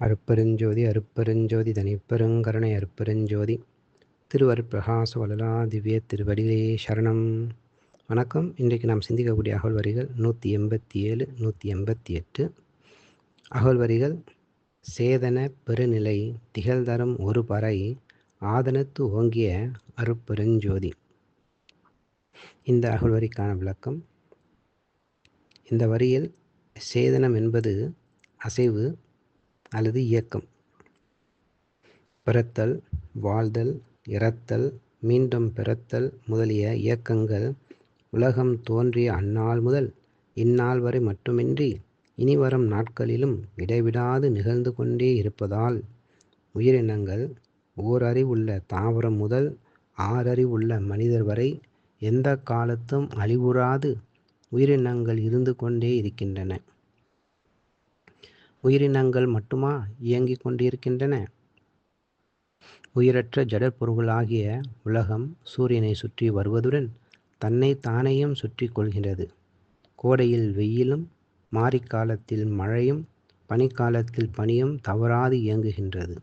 அருட்பெருஞ்சோதி அருட்பெருஞ்சோதி தனிப்பெருங்கருணை அருட்பெருஞ்சோதி திருவருட்பிரகாச வளலா திவ்ய திருவடிகளே சரணம். வணக்கம். இன்றைக்கு நாம் சிந்திக்கக்கூடிய அகவல் வரிகள் 187 188. அகவல் வரிகள்: சேதன பெருநிலை திகழ்தரும் ஒரு பறை ஆதனத்து ஓங்கிய அருட்பெருஞ்சோதி. இந்த அகவல் வரிக்கான விளக்கம்: இந்த வரியில் சேதனம் என்பது அசைவு அல்லது இயக்கம். பிறத்தல், வாழ்தல், இறத்தல், மீண்டும் பிறத்தல் முதலிய இயக்கங்கள் உலகம் தோன்றிய அந்நாள் முதல் இந்நாள் வரை மட்டுமின்றி இனிவரும் நாட்களிலும் இடைவிடாது நிகழ்ந்து கொண்டே இருப்பதால் உயிரினங்கள் ஓரறிவுள்ள தாவரம் முதல் ஆறறிவுள்ள மனிதர் வரை எந்த காலத்தும் அழிவுறாது உயிரினங்கள் இருந்து கொண்டே இருக்கின்றன. உயிரினங்கள் மட்டுமா இயங்கிக் கொண்டிருக்கின்றன? உயிரற்ற ஜடப்பொருள்களாகிய உலகம் சூரியனை சுற்றி வருவதுடன் தன்னை தானேயும் சுற்றி கொள்கின்றது. கோடையில் வெயிலும், மாரிக்காலத்தில் மழையும், பனிக்காலத்தில் பனியும் தவறாது இயங்குகின்றது.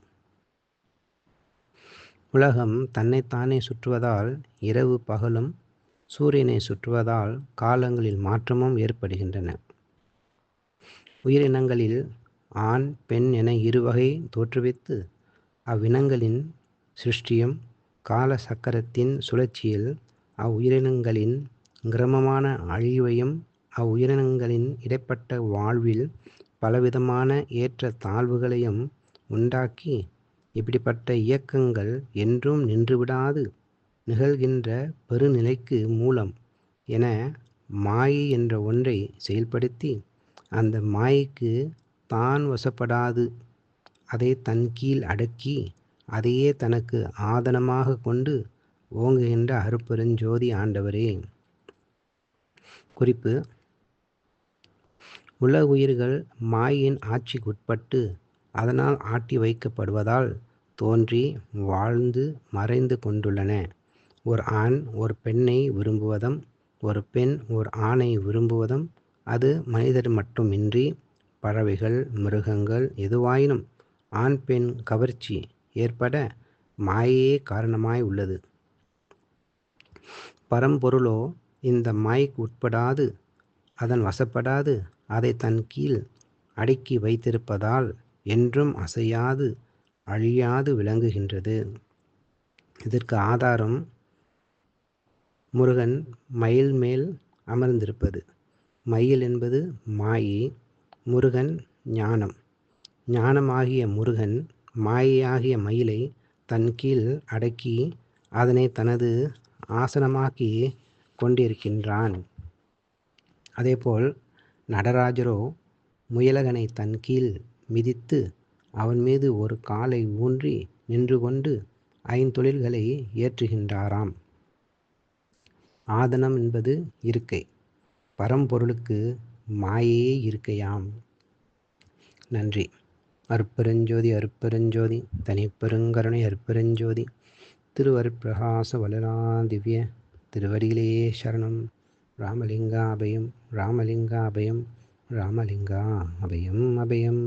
உலகம் தன்னைத்தானே சுற்றுவதால் இரவு பகலும், சூரியனை சுற்றுவதால் காலங்களில் மாற்றமும் ஏற்படுகின்றன. உயிரினங்களில் ஆண் பெண் என இருவகை தோற்றுவித்து அவ்வினங்களின் சிருஷ்டியும் கால சக்கரத்தின் சுழற்சியில் அவ்வுயிரினங்களின் கிரமமான அழிவையும் அவ்வுயிரினங்களின் இடைப்பட்ட வாழ்வில் பலவிதமான ஏற்ற தாழ்வுகளையும் உண்டாக்கி இப்படிப்பட்ட இயக்கங்கள் என்றும் நின்றுவிடாது நிகழ்கின்ற பெருநிலைக்கு மூலம் என மாயை என்ற ஒன்றை செயல்படுத்தி அந்த மாயைக்கு தான் வசப்படாது அதை தன் கீழ் அடக்கி அதையே தனக்கு ஆதனமாக கொண்டு ஓங்குகின்ற அருட்பெருஞ்சோதி ஆண்டவரே. குறிப்பு: உலகுயிர்கள் மாயின் ஆட்சிக்குட்பட்டு அதனால் ஆட்டி வைக்கப்படுவதால் தோன்றி வாழ்ந்து மறைந்து கொண்டுள்ளன. ஒரு ஆண் ஒரு பெண்ணை விரும்புவதும் ஒரு பெண் ஒரு ஆணை விரும்புவதும் அது மனிதர் மட்டுமின்றி பறவைகள், மிருகங்கள் எதுவாயினும் ஆண் பெண் கவர்ச்சி ஏற்பட மாயையே காரணமாய் உள்ளது. பரம்பொருளோ இந்த மாயைக்கு உட்படாது அதன் வசப்படாது அதை தன் கீழ் அடக்கி வைத்திருப்பதால் என்றும் அசையாது அழியாது விளங்குகின்றது. இதற்கு ஆதாரம் முருகன் மயில் மேல் அமர்ந்திருப்பது. மயில் என்பது மாயை, முருகன் ஞானம். ஞானமாகிய முருகன் மாயையாகிய மயிலை தன் கீழ் அடக்கி அதனை தனது ஆசனமாக்கி கொண்டிருக்கின்றான். அதேபோல் நடராஜரோ முயலகனை தன் கீழ் மிதித்து அவன் மீது ஒரு காலை ஊன்றி நின்று கொண்டு ஐந்தொழில்களை ஏற்றுகின்றாராம். ஆதனம் என்பது இருக்கை. பரம்பொருளுக்கு மாயையே இருக்கையாம். நன்றி. அருட்பெருஞ்சோதி அருட்பெருஞ்சோதி தனிப்பெருங்கருணை அருட்பெருஞ்சோதி திருவருட்பிரகாச வளலா திவ்ய திருவடிகளே சரணம். ராமலிங்கா அபயம் ராமலிங்கா அபயம் ராமலிங்கா அபயம் அபயம்.